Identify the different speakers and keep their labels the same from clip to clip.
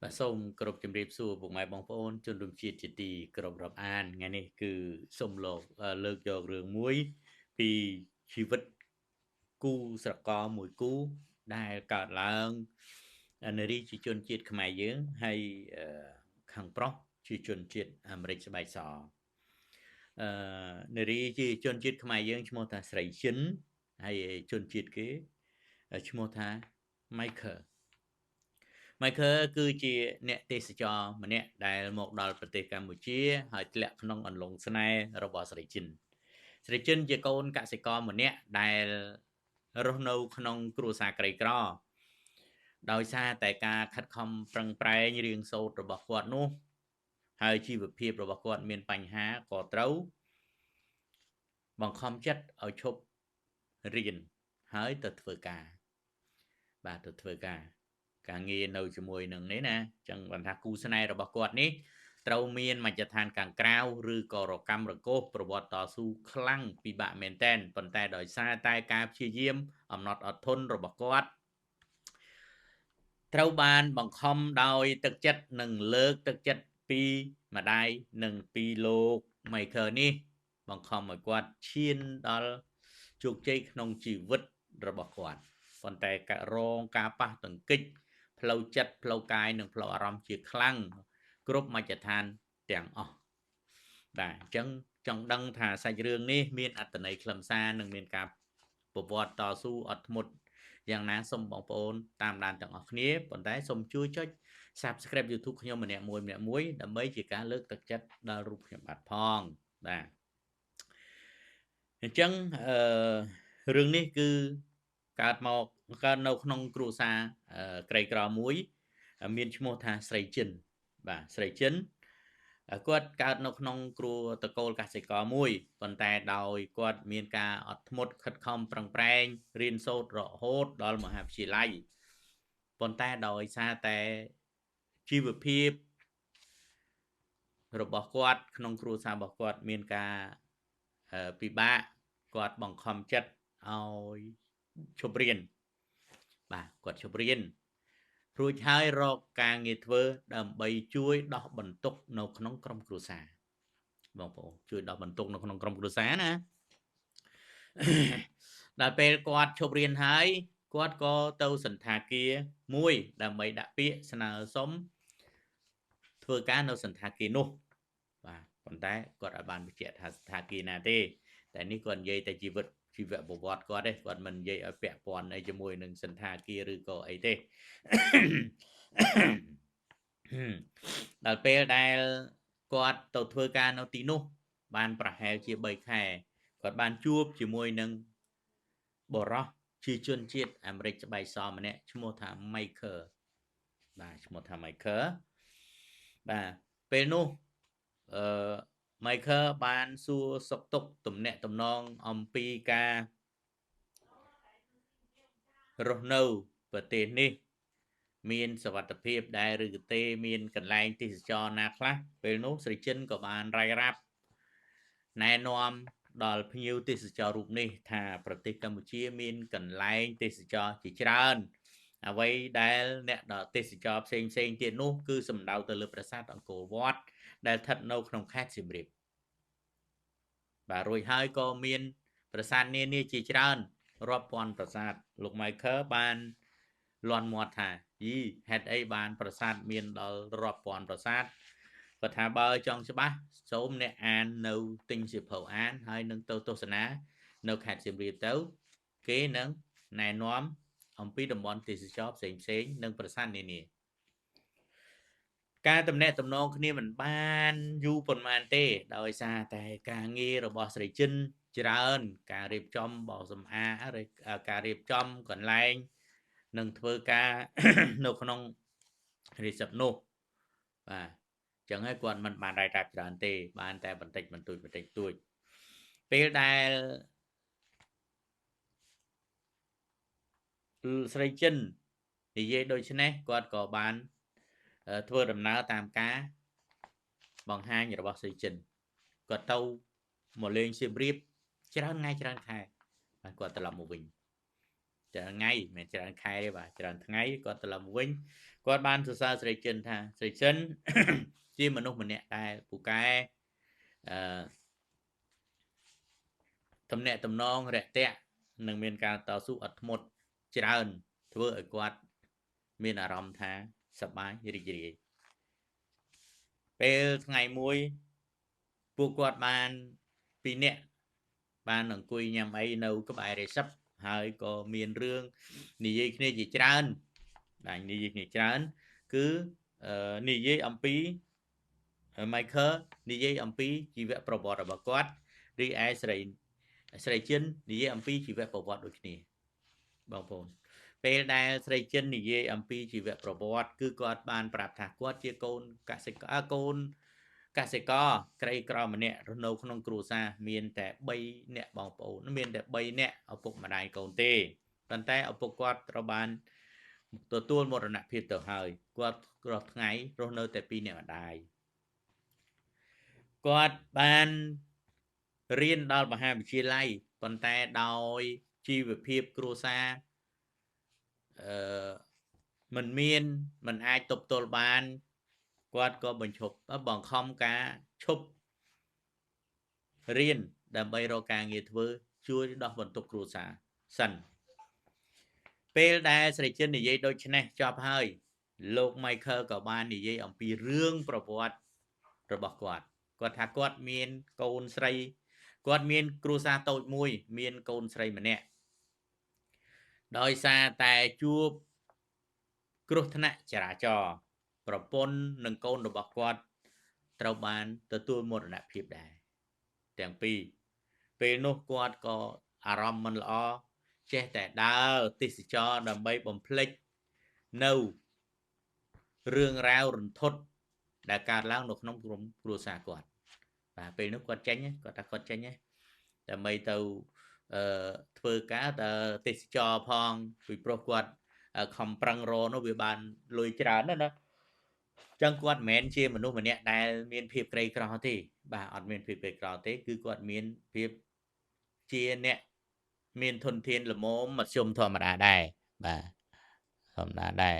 Speaker 1: បាទសូមគោរពជំរាបសួរពុកម៉ែបងប្អូនជនរួមជាតិជាទីគោរពរាប់អានថ្ងៃនេះគឺសូមលើកយករឿងមួយពីជីវិតគូស្រករមួយគូដែលកើតឡើងនារីជាជនជាតិខ្មែរយើងហើយខាងប្រុសជាជនជាតិអាមេរិកស្បែកសអឺនារីជាជនជាតិខ្មែរយើងឈ្មោះថាស្រីជិនហើយជនជាតិគេឈ្មោះថា Michael Michael គឺជាអ្នកទេសចរម្នាក់ដែលមកដល់ប្រទេសកម្ពុជាហើយធ្លាក់ក្នុងអន្លង់ស្នេហ៍របស់ស្រីជិនស្រីជិនជាកូនកសិករម្នាក់ដែលរស់នៅក្នុងគ្រួសារក្រីក្រដោយសារតែការខិតខំប្រឹងប្រែងរៀនសូត្ររបស់គាត់នោះហើយជីវភាពរបស់គាត់មានបញ្ហាក៏ត្រូវបង្ខំចិត្តឲ្យឈប់រៀនហើយទៅធ្វើការការងារនៅជាមួយនឹងនេះណាចឹងគាត់ថាគូស្នេហ៍របស់គាត់នេះត្រូវមានមជ្ឈដ្ឋានខាងក្រៅឬក៏រកម្មរកោសប្រវត្តិតស៊ូខ្លាំងពិបាកមែនតែនប៉ុន្តែដោយសារតែការព្យាយាមអំណត់អត់ធន់របស់គាត់ត្រូវបានបង្ខំដោយទឹកចិត្តនិងលើកទឹកចិត្តពីម្ដាយនិងពីលោក Michael នេះបង្ខំឲ្យគាត់ឈានដល់ជោគជ័យក្នុងជីវិតរបស់គាត់ប៉ុន្តែរងការប៉ះទង្គិចផ្លូវចិត្តផ្លូវកាយនិងផ្លូវអារម្មណ៍ជាខ្លាំងគ្រប់មជ្ឈដ្ឋានទាំងអស់បាទអញ្ចឹងចង់ដឹងថាសាច់រឿងនេះមានអត្ថន័យខ្លឹមសារនិងមានការប្រវត្តិតស៊ូអត់ធ្មត់យ៉ាងណាសូមបងប្អូនតាមដានទាំងអស់គ្នាប៉ុន្តែសូមជួយចុច Subscribe YouTube ខ្ញុំម្នាក់មួយដើម្បីជាការលើកទឹកចិត្តដល់រូបខ្ញុំបាទផងបាទអញ្ចឹងរឿងនេះគឺកើតនៅក្នុងគ្រួសារក្រីក្រមួយមានឈ្មោះថាស្រីជិនបាទស្រីជិនគាត់កើតនៅក្នុងគ្រួតកូលកសិករមួយប៉ុន្តែដោយគាត់មានការអត់ធ្មត់ខិតខំប្រឹងប្រែងរៀនសូត្ររហូតដល់មហាវិទ្យាល័យប៉ុន្តែដោយសារតែជីវភាពរបស់គាត់ក្នុងគ្រួសាររបស់គាត់មានការពិបាកគាត់បង្ខំចិត្តឲ្យឈប់រៀនបាទគាត់ឈប់រៀនរួចហើយរកការងារធ្វើដើម្បីជួយដោះបន្ទុកនៅក្នុងក្រុមគ្រួសារបងប្អូនជួយដោះបន្ទុកនៅក្នុងក្រុមគ្រួសារណាដល់ពេលគាត់ឈប់រៀនហើយគាត់ក៏ទៅសន្តាគារមួយដើម្បីដាក់ពាក្យស្នើសុំធ្វើការនៅសន្តាគារនោះបាទប៉ុន្តែគាត់អាចបានបញ្ជាក់ថាសន្តាគារណាទេតែនេះគាត់និយាយតែជីវប្រវត្តិគាត់ទេគាត់មិននិយាយឲ្យពាក់ព័ន្ធអីជាមួយនឹងសន្តាគារឬក៏អីទេដល់ពេលដែលគាត់ទៅធ្វើការនៅទីនោះបានប្រហែលជា3ខែគាត់បានជួបជាមួយនឹងបរិសជាជនជាតិអាមេរិកស្បែកសម្នាក់ឈ្មោះថា Michael បាទឈ្មោះថា Michael បាទពេលនោះMichael បានសួរសុខទុក្ខទំនាក់ទំនងអំពីការរស់នៅប្រទេសនេះមានសុវត្ថិភាពដែរឬក៏ទេមានកន្លែងទេសចរណាខ្លះពេលនោះស្រីជិនក៏បានរាយរាប់ណែនាំដល់ភ្ញៀវទេសចររូបនេះថាប្រទេសកម្ពុជាមានកន្លែងទេសចរជាច្រើនអ្វីដែលអ្នកទេសចរផ្សេងទៀតនោះគឺសំដៅទៅលើប្រាសាទអង្គរវត្តដែលស្ថិតនៅក្នុងខេត្តសៀមរាបបាទរួចហើយក៏មានប្រាសាទនានាជាច្រើនរាប់ពាន់ប្រាសាទលោក Michael បានលន់មាត់ថាហេតុអីបានប្រាសាទមានដល់រាប់ពាន់ប្រាសាទគាត់ថាបើចង់ច្បាស់សូមអ្នកអាននៅទិញសៀវភៅអានហើយនឹងទៅទស្សនានៅខេត្តសៀមរាបទៅគេនឹងណែនាំអំពីតំបន់ទេសចរផ្សេងនិងប្រាសាទនានាការតំណែងតំណងគ្នាមិនបានយូរប៉ុន្មានទេដោយសារតែការងាររបស់ស្រីជិនច្រើនការរៀបចំបោសសម្អាតឬការរៀបចំកន្លែងនឹងធ្វើការនៅក្នុងរីសិបនោះបាទចឹងហើយគាត់មិនបានរាយរាប់ច្រើនទេបានតែបន្តិចបន្តួចពេលដែលស្រីជិននិយាយដូច្នេះគាត់ក៏បានធ្វើដំណើរតាមការបង្ហាញរបស់ស្រីជិនគាត់ទៅមកលេងសៀមរាបច្រើនថ្ងៃច្រើនខែហើយគាត់ត្រឡប់មកវិញ ច្រើនថ្ងៃមិនច្រើនខែទេបាទច្រើនថ្ងៃគាត់ត្រឡប់វិញគាត់បានសរសើរស្រីចិនថាស្រីចិន ជាមនុស្សម្នាក់ដែលពូកែតំណែងតំណងរាក់ទាក់នឹងមានការតស៊ូអត់ធ្មត់ច្រើនធ្វើឲ្យគាត់មានអារម្មណ៍ថាសប្បាយរីករាយពេលថ្ងៃមួយពួកគាត់បាន2នាក់បានអង្គុយញ៉ាំអីនៅក្បែររេសិបហើយក៏មានរឿងនិយាយគ្នាជាច្រើនបាទនិយាយគ្នាច្រើនគឺនិយាយអំពី Michael និយាយអំពីជីវប្រវត្តិរបស់គាត់រីឯស្រីចិននិយាយអំពីជីវប្រវត្តិដូចគ្នាបងប្អូនពេលដែលស្រីចិននិយាយអំពីជីវប្រវត្តិគឺគាត់បានប្រាប់ថាគាត់ជាកូនកសិករក្រីក្រម្នាក់រស់នៅក្នុងគ្រួសារមានតែ3នាក់បងប្អូនមានតែ3នាក់ឪពុកម្ដាយកូនទេប៉ុន្តែឪពុកគាត់ត្រូវបានទទួលមរណភាពទៅហើយគាត់រាល់ថ្ងៃរស់នៅតែ2នាក់ម្ដាយគាត់បានរៀនដល់មហាវិទ្យាល័យប៉ុន្តែដោយជីវភាពគ្រួសារមិនអាចទប់ទល់បានគាត់ក៏បង្ខំការឈប់រៀនដើម្បីរកការងារធ្វើជួយដោះបន្ទុកគ្រួសារសិនពេលដែលស្រីចិននិយាយដូចនេះចប់ហើយលោក Michael ក៏បាននិយាយអំពីរឿងប្រវត្តិរបស់គាត់ថាគាត់មានកូនស្រីគាត់មានគ្រួសារតូចមួយមានកូនស្រីម្នាក់ដោយសារតែជួបគ្រោះថ្នាក់ចរាចរណ៍ប្រពន្ធនិងកូនរបស់គាត់ត្រូវបានទទួលមរណភាពដែរទាំងពីរពេលនោះគាត់ក៏អារម្មណ៍មិនល្អចេះតែដើរទេសចរដើម្បីបំភ្លេចនៅរឿងរ៉ាវរន្ធត់ដែលកើតឡើងនៅក្នុងក្រុមគ្រួសារគាត់បាទពេលនោះគាត់ចេញដើម្បីទៅធ្វើការទៅទេសចរផងពីព្រោះគាត់ខំប្រឹងរនោះវាបានលុយច្រើនណាចឹងគាត់មិនមែនជាមនុស្សម្នាក់ដែលមានភាពក្រីក្រទេបាទអត់មានភាពក្រីក្រទេគឺគាត់មានភាពជាអ្នកមានធនធានល្មមមធ្យមធម្មតាដែរបាទធម្មតាដែរ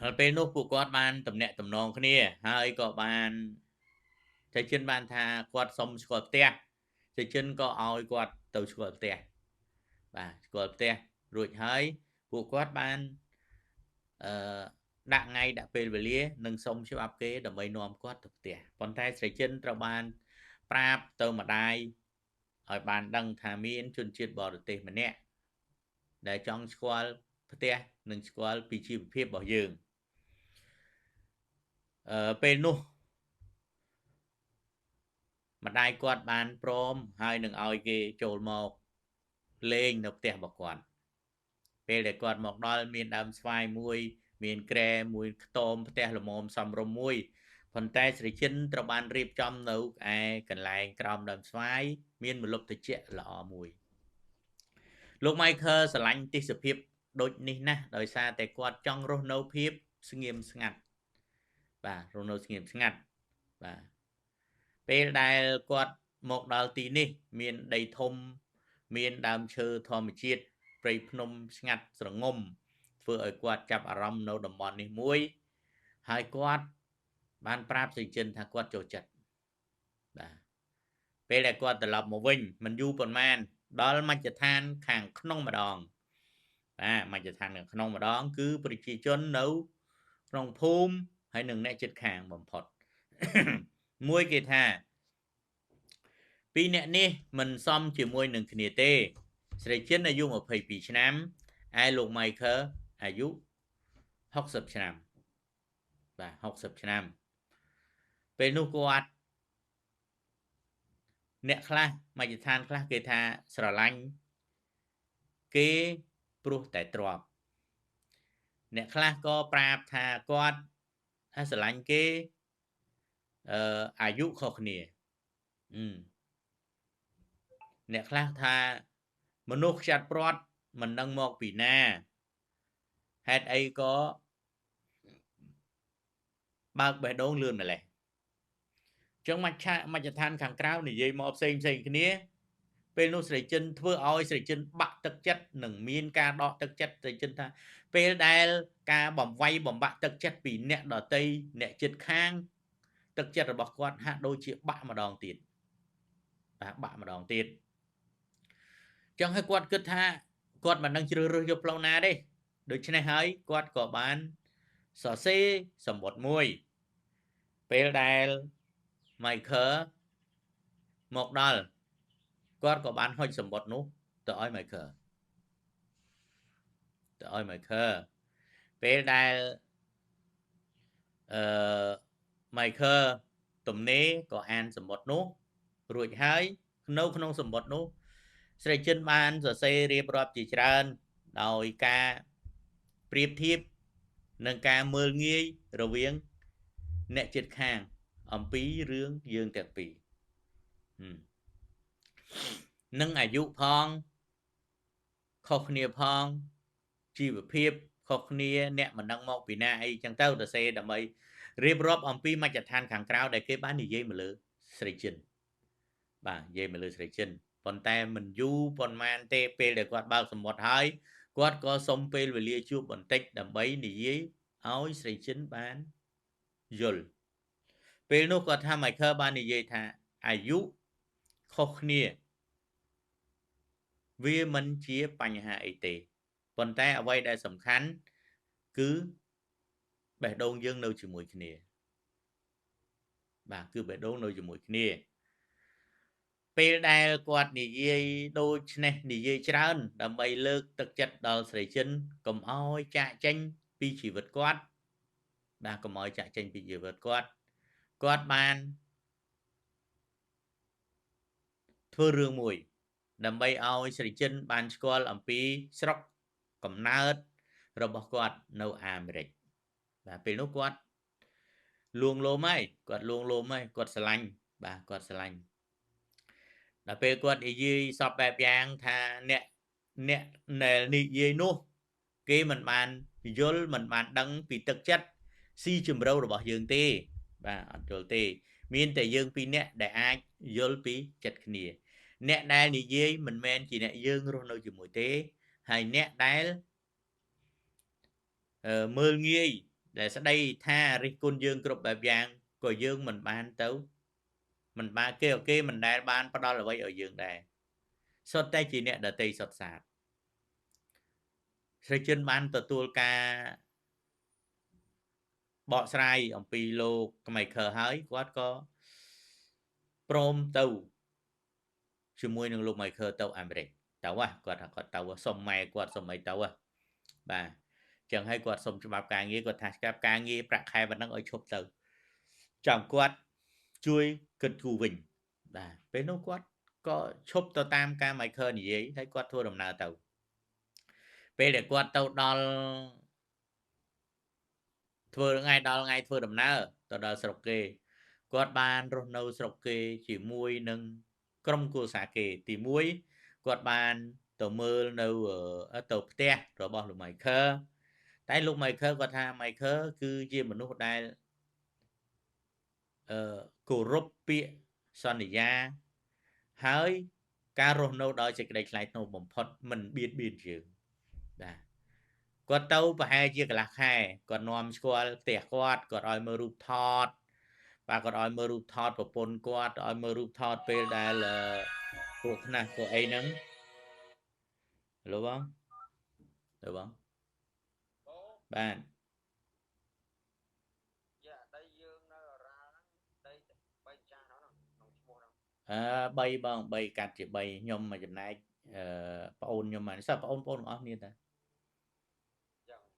Speaker 1: ហើយពេលនោះពួកគាត់បានតំណែងតំណងគ្នាហើយក៏បានចៃចិនបានថាគាត់សុំស្គាល់ផ្ទះចៃចិនក៏ឲ្យគាត់ទៅស្គាល់ផ្ទះបាទស្គាល់ផ្ទះរួចហើយពួកគាត់បានដាក់ថ្ងៃដាក់ពេលវេលានិងសុំច្បាប់គេដើម្បីនាំគាត់ទៅផ្ទះប៉ុន្តែស្រីចិនត្រូវបានប្រាប់ទៅម្ដាយឲ្យបានដឹងថាមានជនជាតិបរទេសម្នាក់ដែលចង់ស្គាល់ផ្ទះនិងស្គាល់ពីជីវភាពរបស់យើងពេលនោះម្ដាយគាត់បានព្រមហើយនឹងឲ្យគេចូលមកលេងនៅផ្ទះរបស់គាត់ពេលដែលគាត់មកដល់មានដើមស្វាយមួយមានគ្រែមួយខ្ទមផ្ទះល្មមសំរុំមួយប៉ុន្តែស្រីចិនត្រូវបានរៀបចំនៅឯកន្លែងក្រោមដើមស្វាយមានម្លប់ត្រជាក់ល្អមួយលោក Michael ស្រឡាញ់ទេសភាពដូចនេះណាស់ដោយសារតែគាត់ចង់រស់នៅភាពស្ងៀមស្ងាត់បាទរស់នៅស្ងៀមស្ងាត់បាទពេលដែលគាត់មកដល់ទីនេះមានដីធំមានដើមឈើធម្មជាតិព្រៃភ្នំស្ងាត់ស្រងំធ្វើឲ្យគាត់ចាប់អារម្មណ៍នៅតំបន់នេះមួយហើយគាត់បានប្រាប់ស្រីចិនថាគាត់ចូលចិត្តបាទពេលដែលគាត់ត្រឡប់មកវិញមិនយូរប៉ុន្មានដល់មជ្ឈដ្ឋានខាងក្នុងម្ដងបាទមជ្ឈដ្ឋានខាងក្នុងម្ដងគឺប្រជាជននៅក្នុងភូមិហើយនឹងអ្នកជិតខាងបំផុតមួយគេថាពីរនាក់នេះមិនសមជាមួយនឹងគ្នាទេស្រីចិនអាយុ22ឆ្នាំឯលោក Michael អាយុ60ឆ្នាំបាទ60ឆ្នាំពេលនោះគាត់អ្នកខ្លះមជ្ឈដ្ឋានខ្លះគេថាស្រឡាញ់គេព្រោះតែទ្រព្យអ្នកខ្លះក៏ប្រាប់ថាគាត់ស្រឡាញ់គេអាយុខុសគ្នាអ្នកខ្លះថាមនុស្សខ្ចាត់ព្រាត់មិនដឹងមកពីណាហេតុអីក៏បើកបេះដូងលឿនម្លេះចឹងមជ្ឈដ្ឋានខាងក្រៅនិយាយមកផ្សេងគ្នា ពេលនោះស្រីចិនធ្វើឲ្យស្រីចិនបាក់ទឹកចិត្តនឹងមានការដកទឹកចិត្តស្រីចិនថាពេលដែលការបំវាយបំបាក់ទឹកចិត្តពីអ្នកដតីអ្នកចិត្តខាងទឹកចិត្តរបស់គាត់ហាក់ដូចជាបាក់ម្ដងទៀតបាទបាក់ម្ដងទៀតចឹងហើយគាត់គិតថាគាត់មិនដឹងជ្រើសរើសយកផ្លូវណាទេដូច្នេះហើយគាត់ក៏បានសរសេរសម្បត្តិមួយពេលដែល Michael មកដល់គាត់ក៏បានហុចសម្បត្តិនោះទៅឲ្យ Michael ពេលដែលMichael ទំនេរក៏អានសម្បត្តិនោះរួចហើយនៅក្នុងសម្បត្តិនោះស្រីចិនបានសរសេររៀបរាប់ជាច្រើនដោយការប្រៀបធៀបនិងការមើលងាយរវាងអ្នកជិតខាងអំពីរឿងយើងទាំងពីរនឹងអាយុផងខុសគ្នាផងជីវភាពខុសគ្នាអ្នកមិនដឹងមកពីណាអីចឹងទៅសរសេរដើម្បីរៀបរាប់អំពីមជ្ឈដ្ឋានខាងក្រៅដែលគេបាននិយាយមកលើស្រីចិនបាទនិយាយមកលើស្រីចិនប៉ុន្តែមិនយូរប៉ុន្មានទេពេលដែលគាត់បើកសម្បត្តិហើយគាត់ក៏សុំពេលវេលាជួបបន្តិចដើម្បីនិយាយឲ្យស្រីចិនបានយល់ពេលនោះគាត់ថា Michael បាននិយាយថាអាយុខុសគ្នាវាមិនជាបញ្ហាអីទេប៉ុន្តែអ្វីដែលសំខាន់គឺបេះដូងយើងនៅជាមួយគ្នាបាទគឺបេះដូងនៅជាមួយគ្នាពេលដែលគាត់និយាយដូចនេះនិយាយច្រើនដើម្បីលើកទឹកចិត្តដល់ស្រីចិនកុំឲ្យចាកចេញពីជីវិតគាត់បាទកុំឲ្យចាកចេញពីជីវិតគាត់បានធ្វើរឿងមួយដើម្បីឲ្យស្រីចិនបានស្គាល់អំពីស្រុកកំណើតរបស់គាត់នៅអាមេរិកបាទពេលនោះគាត់លួងលោមហើយគាត់ស្រឡាញ់បាទគាត់ស្រឡាញ់ដល់ពេលគាត់និយាយសពបែបយ៉ាងថាអ្នកដែលនិយាយនោះគេមិនបានយល់មិនបានដឹងពីទឹកចិត្តស៊ីជម្រៅរបស់យើងទេបាទអត់យល់ទេមានតែយើងពីរនាក់ដែលអាចយល់ពីចិត្តគ្នាអ្នកដែលនិយាយមិនមែនជាអ្នកយើងរស់នៅជាមួយទេហើយអ្នកដែលមើលងាយដែលស្ដីថារិះគន់យើងគ្រប់បែបយ៉ាងក៏យើងមិនបានទៅមិនបានគេមិនដែលបានផ្ដល់អ្វីឲ្យយើងដែរសុទ្ធតែជាអ្នកដតីសុទ្ធសាធស្រីជនបានទទួលការបកស្រាយអំពីលោក Michael ហើយគាត់ក៏ព្រមទៅជាមួយនឹងលោក Michael ទៅអាមេរិកទៅគាត់ថាគាត់ទៅសុំម៉ែគាត់សុំអីទៅបាទចឹងហើយគាត់សុំច្បាប់ការងារគាត់ថាច្បាប់ការងារប្រាក់ខែប៉ុណ្ណឹងឲ្យឈប់ទៅចាំគាត់ជួយគិតគូរវិញបាទពេលនោះគាត់ក៏ឈប់ទៅតាមការ Michael និយាយហើយគាត់ធ្វើដំណើរទៅពេលដែលគាត់ទៅដល់ធ្វើថ្ងៃធ្វើដំណើរទៅដល់ស្រុកគេគាត់បានរស់នៅស្រុកគេជាមួយនឹងក្រុមគ្រួសារគេទី1គាត់បានទៅមើលនៅទៅផ្ទះរបស់លោក Michael តែលោក Michael គាត់ថា Michael គឺជាមនុស្សដែលគោរពពាក្យសន្យាហើយការរស់នៅដោយសេចក្តីថ្លៃថ្នូរបំផុតមិនបៀតបៀនយើងបាទគាត់ទៅប្រហែលជាកន្លះខែគាត់នាំស្គាល់ផ្ទះគាត់ឲ្យមើលរូបថតបាទគាត់ឲ្យមើលរូបថតប្រពន្ធគាត់ឲ្យមើលរូបថតពេលដែលគ្រោះថ្នាក់ព្រោះអីហ្នឹងលោកបងបាទ3បង3កាត់ជា3ខ្ញុំមកចំណែកប្អូនខ្ញុំហ្នឹងសិស្សប្អូនទាំងអស់គ្នាតា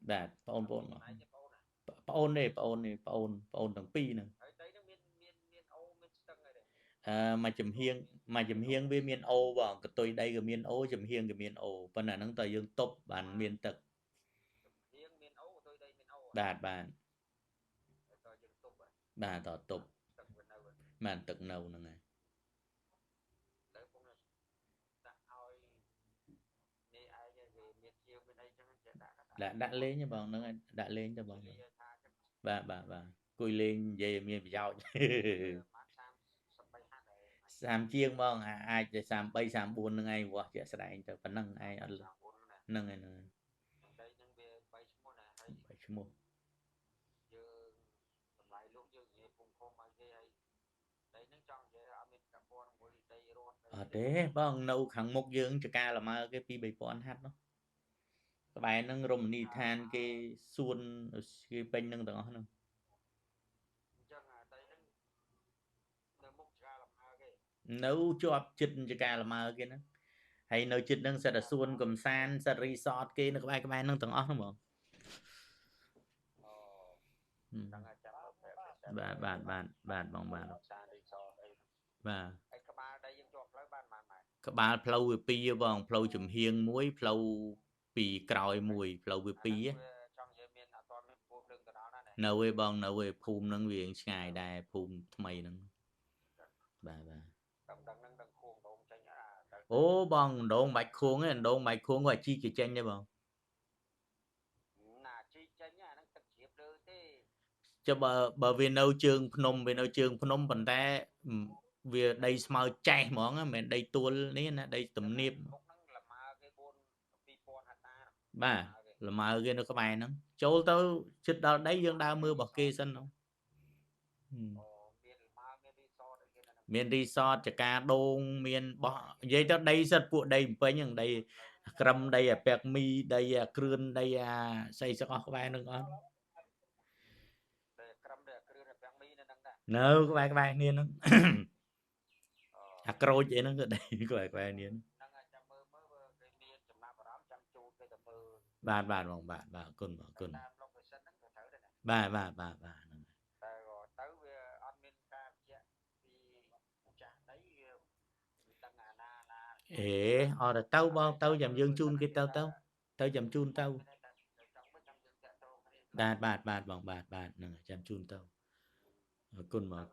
Speaker 1: បាទប្អូនទាំងពីរហ្នឹងមួយចំហៀងវាមានអូបងកតុយដីក៏មានអូចំហៀងក៏មានអូប៉ុន្តែហ្នឹងតើយើងទប់បានមានទឹកបាទតទប់បានទឹកនៅហ្នឹងហើយដាក់លេងបងហ្នឹងដាក់លេងទៅបងបាទគួយលេងនិយាយមានប្រយោជន៍ 30 បងអាចតែ33 34នឹងឯងវាស់ជាក់ស្ដែងទៅប៉ុណ្ណឹងឯងអត់ហ្នឹងឯងហ្នឹងដីនឹងវា3ឈ្មោះណាហើយ3ឈ្មោះយើងតម្លៃលោកយើងនិយាយពុំខុសមកគេហើយដីនឹងចង់និយាយអត់មានប្រព័ន្ធមួយដីរត់អត់ទេបងនៅខាងមុខយើងចកាលម៉ើគេពី 3000 ហាត់នោះក្បែរហ្នឹងរមណីយដ្ឋានគេសួនគេពេញនឹងទាំងអស់ហ្នឹងអញ្ចឹងដីហ្នឹងនៅមុខចកាលម៉ើគេនៅជាប់ចិត្តចកាលម៉ើគេហ្នឹងហើយនៅចិត្តហ្នឹងសិតតែសួនកំសាន្តសិតរីសតគេនៅក្បែរហ្នឹងទាំងអស់ហ្នឹងបងបាទបងបាទហើយក្បាលដីយើងជាប់ផ្លូវបានប៉ុន្មានម៉ែត្រក្បាលផ្លូវវា2បងផ្លូវចំហៀងមួយផ្លូវពីក្រោយមួយផ្លូវវា2ចង់និយាយមានអត់ទាន់មានភូមិនឹងទៅដល់ណានៅឯបងនៅឯភូមិហ្នឹងវាឆ្ងាយដែរភូមិថ្មីហ្នឹងបាទដឹងហ្នឹងខួងដងចេញអូបងដងបាច់ខួងឯងដងបាច់ខួងក៏ជីកចេញដែរបងណាជីកចេញអាហ្នឹងទឹកជ្រាបលើទេចុះបើវានៅជើងភ្នំវានៅជើងភ្នំប៉ុន្តែវាដីស្មៅចែសហ្មងមិនមែនដីទួលនេះណាដីទំនាបមុខហ្នឹងលម៉ើគេ4 2000ហតាបាទលម៉ើគេនៅក្បែរហ្នឹងចូលទៅជិតដល់ដីយើងដើរមើលរបស់គេសិនហ្នឹងមានរីសតចកាដូងមានបោះនិយាយទៅដីសិតពួកដីបំពេញហ្នឹងដីក្រឹមដីអាពាក់មីដីអាគ្រឿនដីអាស្អីសោះក្បែរហ្នឹងអត់ដីក្រឹមដីអាគ្រឿនអាពាក់មីនៅហ្នឹងដែរនៅក្បែរគ្នាហ្នឹងអាក្រូចអីហ្នឹងគឺដីក្បែរគ្នាហ្នឹងចាំមើលគេមានចំណាប់អារម្មណ៍ចាំជួលគេទៅមើលបាទបងបាទអរគុណតាម location ហ្នឹងក៏ត្រូវដែរបាទហ្នឹងតែទៅវាអត់មានការបញ្ជាក់ពីម្ចាស់ដីវាដឹងអាណាអេអត់ទៅបងទៅចាំយើងជូនគេទៅចាំជូនទៅបាទបងបាទហ្នឹងចាំជូនទៅអរគុណបាទ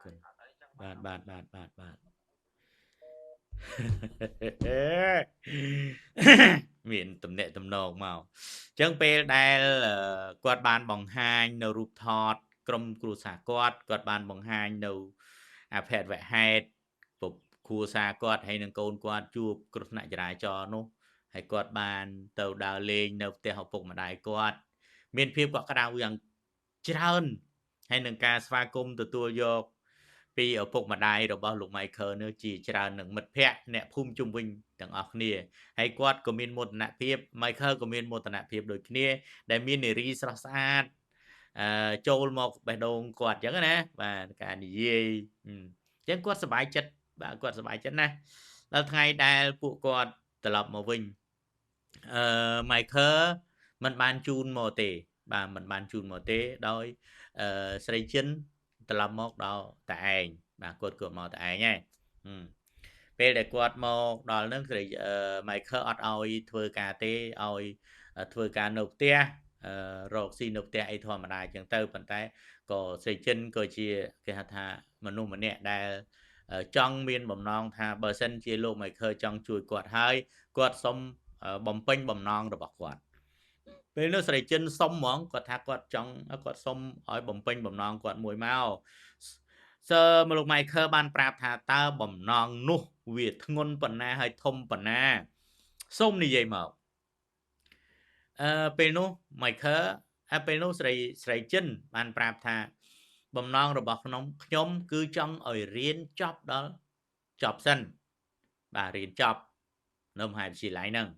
Speaker 1: មានតំណែងតំណងមកអញ្ចឹងពេលដែលគាត់បានបង្ហាញនៅរូបថតក្រុមគ្រួសារគាត់បានបង្ហាញនៅអភ័យវហេតុពុកគ្រួសារគាត់ហើយនឹងកូនគាត់ជួបគ្រោះថ្នាក់ចរាចរណ៍នោះហើយគាត់បានទៅដើរលេងនៅផ្ទះឪពុកម្ដាយគាត់មានភាពកក់ក្ដៅយ៉ាងច្រើនហើយនឹងការស្វាគមន៍ទទួលយកពីឪពុកម្ដាយរបស់លោក Michael នេះជាច្រើននឹងមិត្តភ័ក្តិអ្នកភូមិជុំវិញទាំងអស់គ្នាហើយគាត់ក៏មានមោទនភាព Michael ក៏មានមោទនភាពដូចគ្នាដែលមាននារីស្រស់ស្អាតចូលមកបេះដូងគាត់អញ្ចឹងណាបាទការនិយាយអញ្ចឹងគាត់សប្បាយចិត្តបាទគាត់សប្បាយចិត្តណាស់ដល់ថ្ងៃដែលពួកគាត់ត្រឡប់មកវិញMichael មិនបានជូនមកទេបាទមិនបានជូនមកទេដោយស្រីចិនត្រឡប់មកដល់តែឯងបាទគាត់មកតែឯងហើយពេលដែលគាត់មកដល់ហ្នឹងស្រីMichael អត់ឲ្យធ្វើការទេឲ្យធ្វើការនៅផ្ទះរកស៊ីនៅផ្ទះអីធម្មតាអញ្ចឹងទៅប៉ុន្តែក៏ស្រីចិនក៏ជាគេហៅថាមនុស្សម្នាក់ដែលចង់មានបំណងថាបើសិនជាលោក Michael ចង់ជួយគាត់ហើយគាត់សុំបំពេញបំណងរបស់គាត់ពេលនោះស្រីចិនសុំហ្មងគាត់ថាគាត់ចង់គាត់សុំឲ្យបំពេញបំណងគាត់មួយមកលោក Michael បានប្រាប់ថាតើបំណងនោះវាធ្ងន់ប៉ុណ្ណាហើយធំប៉ុណ្ណាសូមនិយាយមកពេលនោះ Michael ពេលនោះស្រីចិនបានប្រាប់ថាបំណងរបស់ខ្ញុំគឺចង់ឲ្យរៀនចប់ដល់ចប់សិនបាទរៀនចប់នៅមហាវិទ្យាល័យហ្នឹង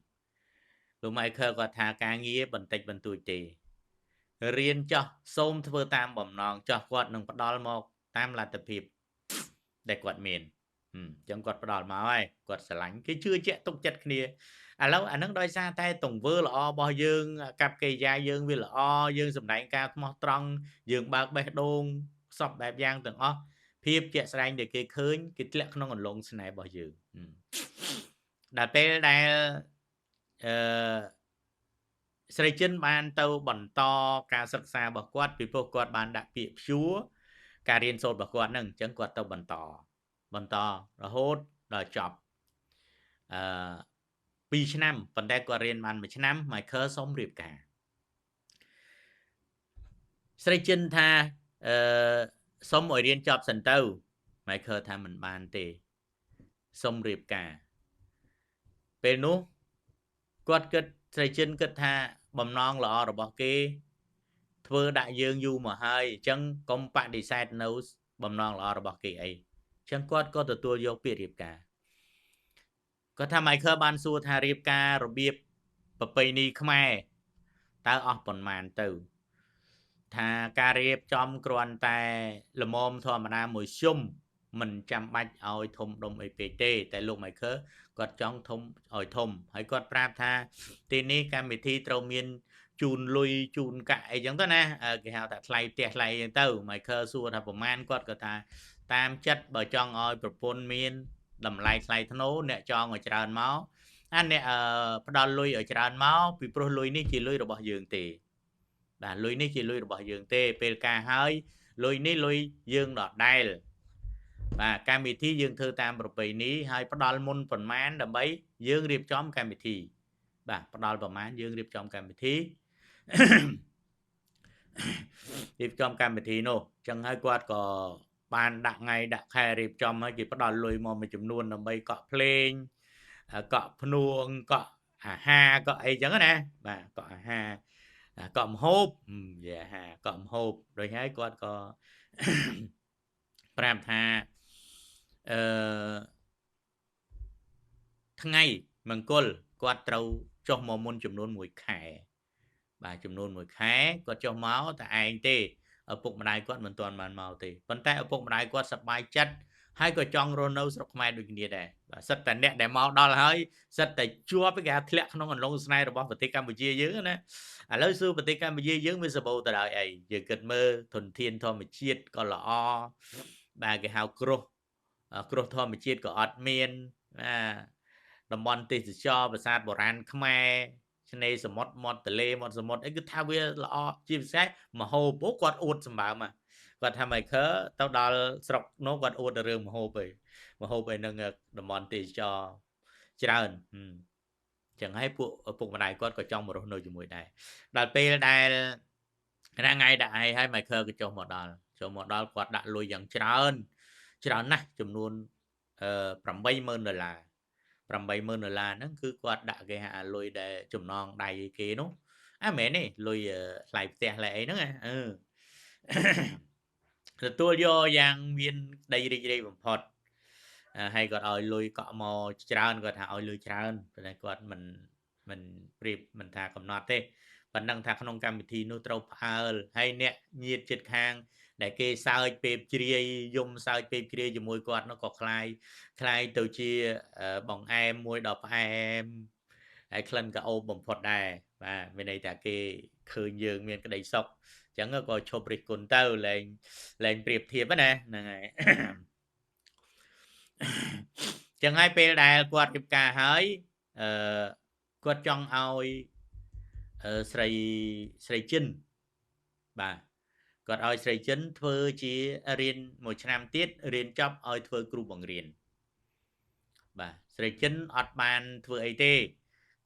Speaker 1: លោក Michael គាត់ថាការងារបន្តិចបន្តួចទេរៀនចោះសូមធ្វើតាមបំណងចោះគាត់នឹងផ្ដល់មកតាមលទ្ធភាពដែលគាត់មានអញ្ចឹងគាត់ផ្ដល់មកហើយគាត់ស្រឡាញ់គេជឿជាក់ទុកចិត្តគ្នាឥឡូវអានឹងដោយសារតែទង្វើល្អរបស់យើងកັບកិរិយាយើងវាល្អយើងសម្ដែងការស្មោះត្រង់យើងបើកបេះដូងសពបែបយ៉ាងទាំងអស់ភាពជាក់ស្ដែងដែលគេឃើញគេធ្លាក់ក្នុងអន្លង់ស្នេហ៍របស់យើងដល់ពេលដែលស្រីចិនបានទៅបន្តការសិក្សារបស់គាត់ពីព្រោះគាត់បានដាក់ពាក្យព្យួរការរៀនសូត្ររបស់គាត់ហ្នឹងអញ្ចឹងគាត់ទៅបន្តរហូតដល់ចប់2ឆ្នាំប៉ុន្តែគាត់រៀនបាន1ឆ្នាំ Michael សុំរៀបការស្រីចិនថាសុំឲ្យរៀនចប់សិនទៅ Michael ថាមិនបានទេ សុំរៀបការពេលនោះគាត់គិតស្រីចិនគិតថាបំណងល្អរបស់គេធ្វើដាក់យើងយូរមកហើយអញ្ចឹងកុំបដិសេធនៅបំណងល្អរបស់គេអីអញ្ចឹងគាត់ក៏ទទួលយកពាក្យរៀបការគាត់ថា Michael បានសួរថារៀបការរបៀបប្រពៃណីខ្មែរតើអស់ប៉ុន្មានទៅថាការរៀបចំគ្រាន់តែលមមធម្មតាមួយជុំមិនចាំបាច់ឲ្យធំដុំអីពេកទេតែលោក Michael គាត់ចង់ធំឲ្យធំហើយគាត់ប្រាប់ថាទីនេះកម្មវិធីត្រូវមានជូនលុយជូនកាក់អីចឹងទៅណាគេហៅថាថ្លៃផ្ទះថ្លៃចឹងទៅ Michael សួរថាប្រមាណគាត់ក៏ថាតាមចិត្តបើចង់ឲ្យប្រពន្ធមានតម្លៃថ្លៃធ្នូអ្នកចង់ឲ្យច្រើនមកអ្នកផ្ដល់លុយឲ្យច្រើនមកពីព្រោះលុយនេះជាលុយរបស់យើងទេបាទលុយនេះជាលុយរបស់យើងទេពេលការហើយលុយនេះលុយយើងដដែលបាទកម្មវិធីយើងធ្វើតាមប្រពៃណីហើយផ្ដល់មុនប៉ុន្មានដើម្បីយើងរៀបចំកម្មវិធីបាទផ្ដល់ប្រមាណយើងរៀបចំកម្មវិធីរៀបចំកម្មវិធីនោះអញ្ចឹងហើយគាត់ក៏បានដាក់ថ្ងៃដាក់ខែរៀបចំហើយគេផ្ដល់លុយមកមួយចំនួនដើម្បីកក់ភ្លេងកក់ភ្នួងកក់អាហារកក់អីចឹងណាបាទកក់អាហារកក់ម្ហូបយាហាកក់ម្ហូបដូចហើយគាត់ក៏ប្រាប់ថាថ្ងៃមង្គលគាត់ត្រូវចុះមកមុនចំនួន1ខែបាទចំនួន1ខែគាត់ចុះមកតែឯងទេឪពុកម្ដាយគាត់មិនទាន់បានមកទេប៉ុន្តែឪពុកម្ដាយគាត់សប្បាយចិត្តហើយក៏ចង់រស់នៅស្រុកខ្មែរដូចគ្នាដែរបាទសិតតែអ្នកដែលមកដល់ហើយសិតតែជាប់គេថាធ្លាក់ក្នុងអន្លង់ស្នេហ៍របស់ប្រទេសកម្ពុជាយើងណាឥឡូវសួរប្រទេសកម្ពុជាយើងវាសម្បូរទៅដោយអីយើងគិតមើលធនធានធម្មជាតិក៏ល្អបាទគេហៅគ្រោះធម្មជាតិក៏អត់មានតំបន់ទេសចរប្រាសាទបុរាណខ្មែរឆ្នេរសមុទ្រមាត់ទន្លេមាត់សមុទ្រអីគឺថាវាល្អជាពិសេសមហូបគាត់អួតសម្បើមគាត់ថា Michael ទៅដល់ស្រុកនោះគាត់អួតទៅរឿងមហូបឯនឹងតំបន់ទេសចរច្រើនចឹងហើយពួកឪពុកម្ដាយគាត់ក៏ចង់មករស់នៅជាមួយដែរដល់ពេលដែលថ្ងៃដាក់ឲ្យ Michael ក៏ចុះមកដល់គាត់ដាក់លុយយ៉ាងច្រើនណាស់ចំនួន$80,000 ហ្នឹងគឺគាត់ដាក់គេហាលុយដែលចំណងដៃគេនោះមែនទេលុយថ្លៃផ្ទះថ្លៃអីហ្នឹងទទួលយកយ៉ាងមានដីរីករាយបំផុតហើយគាត់ឲ្យលុយកក់មកច្រើនគាត់ថាឲ្យលុយច្រើនប៉ុន្តែគាត់មិនប្រៀបមិនថាកំណត់ទេប៉ុណ្ណឹងថាក្នុងកម្មវិធីនោះត្រូវផ្អើលហើយអ្នកញាតិជិតខាងដែលគេសើចពេបជ្រាយយំសើចពេបជ្រាយជាមួយគាត់នោះក៏คล้ายទៅជាបងអែមមួយដល់ផ្អែមហើយក្លិនក៏អូបបំផុតដែរបាទមានន័យថាគេឃើញយើងមានក្តីសុខអញ្ចឹងក៏ឈប់រិះគន់ទៅលែងប្រៀបធៀបណាហ្នឹងហើយអញ្ចឹងហើយពេលដែលគាត់រៀបការហើយគាត់ចង់ឲ្យស្រីចិនបាទគាត់ឲ្យស្រីចិនធ្វើជារៀន1ឆ្នាំទៀតរៀនចប់ឲ្យធ្វើគ្រូបង្រៀនបាទស្រីចិនអត់បានធ្វើអីទេ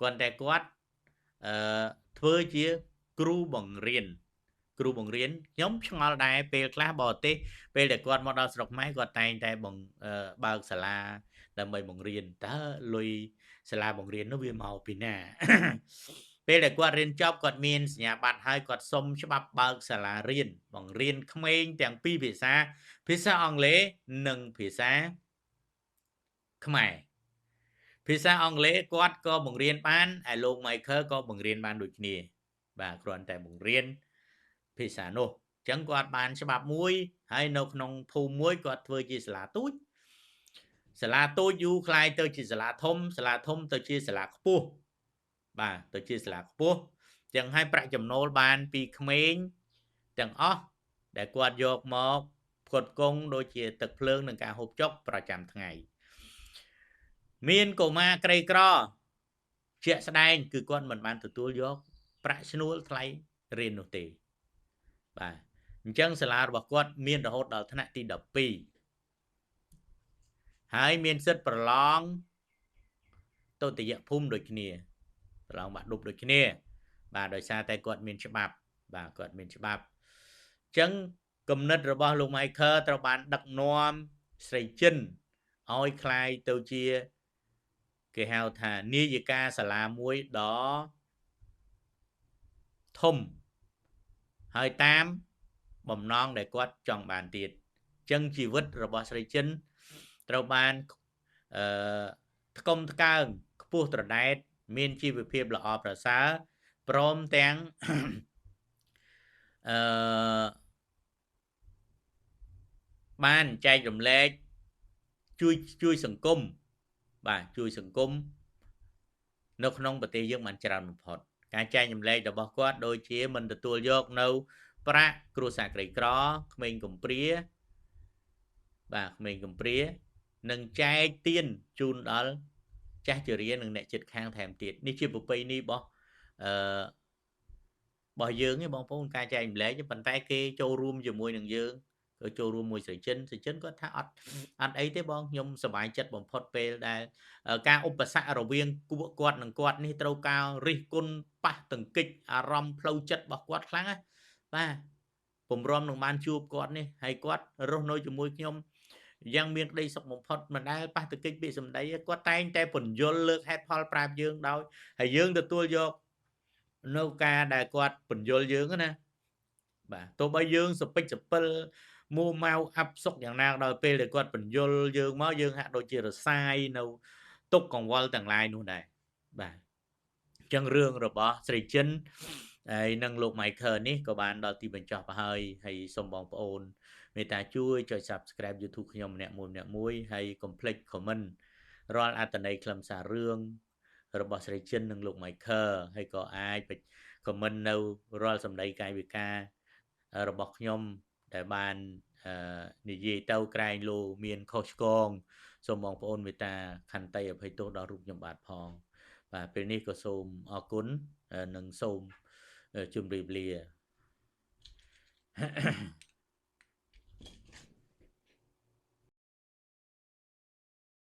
Speaker 1: គាត់តែគាត់ធ្វើជាគ្រូបង្រៀនខ្ញុំឆ្ងល់ដែរពេលខ្លះបរទេសពេលដែលគាត់មកដល់ស្រុកខ្មែរគាត់តែងតែបើកសាលាដើម្បីបង្រៀនតើលុយសាលាបង្រៀននោះវាមកពីណាពេលដែលគាត់រៀនចប់គាត់មានសញ្ញាបត្រហើយគាត់សុំច្បាប់បើកសាលារៀនបង្រៀនក្មេងទាំងពីរភាសាអង់គ្លេសនិងភាសាខ្មែរភាសាអង់គ្លេសគាត់ក៏បង្រៀនបានហើយលោក Michael ក៏បង្រៀនបានដូចគ្នាបាទគ្រាន់តែបង្រៀនភាសានោះអញ្ចឹងគាត់បានច្បាប់មួយហើយនៅក្នុងភូមិមួយគាត់ធ្វើជាសាលាទូចយូរខ្លាយទៅជាសាលាធំទៅជាសាលាខ្ពស់បាទទៅជាសាលាខ្ពស់ចឹងហើយប្រាក់ចំណូលបានពីក្មេងទាំងអស់ដែលគាត់យកមកផ្គត់ផ្គង់ដូចជាទឹកភ្លើងនិងការហូបចុកប្រចាំថ្ងៃមានកុមារក្រីក្រជាក់ស្ដែងគឺគាត់មិនបានទទួលយកប្រាក់ឈ្នួលថ្លៃរៀននោះទេបាទអញ្ចឹងសាលារបស់គាត់មានរហូតដល់ថ្នាក់ទី12ហើយមានសិទ្ធិប្រឡងទុតិយភូមិដូចគ្នាប្រឡងបាក់ឌុបដូចគ្នាបាទដោយសារតែគាត់មានច្បាប់បាទគាត់មានច្បាប់អញ្ចឹងគំនិតរបស់លោក Michael ត្រូវបានដឹកនាំស្រីចិន ឲ្យคล้ายទៅជាគេហៅថានាយិកាសាលាមួយដ៏ធំហើយតាមបំណងដែលគាត់ចង់បានទៀតចឹងជីវិតរបស់ស្រីចិនត្រូវបានថ្កុំថ្កើងខ្ពស់ត្រដែតមានជីវភាពល្អប្រសើរព្រមទាំងបានចែករំលែកជួយសង្គមបាទជួយសង្គមនៅក្នុងប្រទេសយើងបានច្រើនបំផុតការចែករំលែករបស់គាត់ដូចជាមិនទទួលយកនៅប្រាក់គ្រួសារក្រីក្រក្មេងកំព្រាបាទក្មេងកំព្រានឹងចែកទានជូនដល់ចាស់ជរានិងអ្នកជិតខាងថែមទៀតនេះជាប្រពៃណីរបស់របស់យើងឯងបងប្អូនការចែករំលែកប៉ុន្តែគេចូលរួមជាមួយនឹងយើងក៏ចូលរួមមួយស្រីចិនគាត់ថាអត់អីទេបងខ្ញុំសប្បាយចិត្តបំផុតពេលដែលការឧបសគ្គរវាងគាត់និងគាត់នេះត្រូវការរិះគន់ប៉ះទង្គិចអារម្មណ៍ផ្លូវចិត្តរបស់គាត់ខ្លាំងណាបាទពំរំនឹងបានជួបគាត់នេះហើយគាត់រស់នៅជាមួយខ្ញុំយ៉ាងមានក្តីសុខបំផុតមិនដែលប៉ះទង្គិចពាក្យសម្ដីគាត់តែងតែពន្យល់លើកហេតុផលប្រាប់យើងដោយហើយយើងទទួលយកនៅការដែលគាត់ពន្យល់យើងណាបាទទោះបីយើងសពិចសពិលមួម៉ៅអាប់សុកយ៉ាងណាដល់ពេលដែលគាត់ពន្យល់យើងមកយើងហាក់ដូចជារសាយនៅទុកកង្វល់ទាំងឡាយនោះដែរបាទអញ្ចឹងរឿងរបស់ស្រីចិនហើយនិងលោក Michael នេះក៏បានដល់ទីបញ្ចប់ហើយសូមបងប្អូនមេត្តាជួយចុច Subscribe YouTube ខ្ញុំម្នាក់មួយហើយកុំភ្លេច comment រាល់អត្ថន័យខ្លឹមសាររឿងរបស់ស្រីចិននិងលោក Michael ហើយក៏អាច comment នៅរាល់សម្ដីកាយវិការរបស់ខ្ញុំដែលបាននិយាយទៅក្រែងលោមានខុសឆ្គងសូមបងប្អូនមេត្តាខន្តីអភ័យទោសដល់រូបខ្ញុំបាទផងបាទពេលនេះក៏សូមអរគុណនិងសូមជម្រាបលា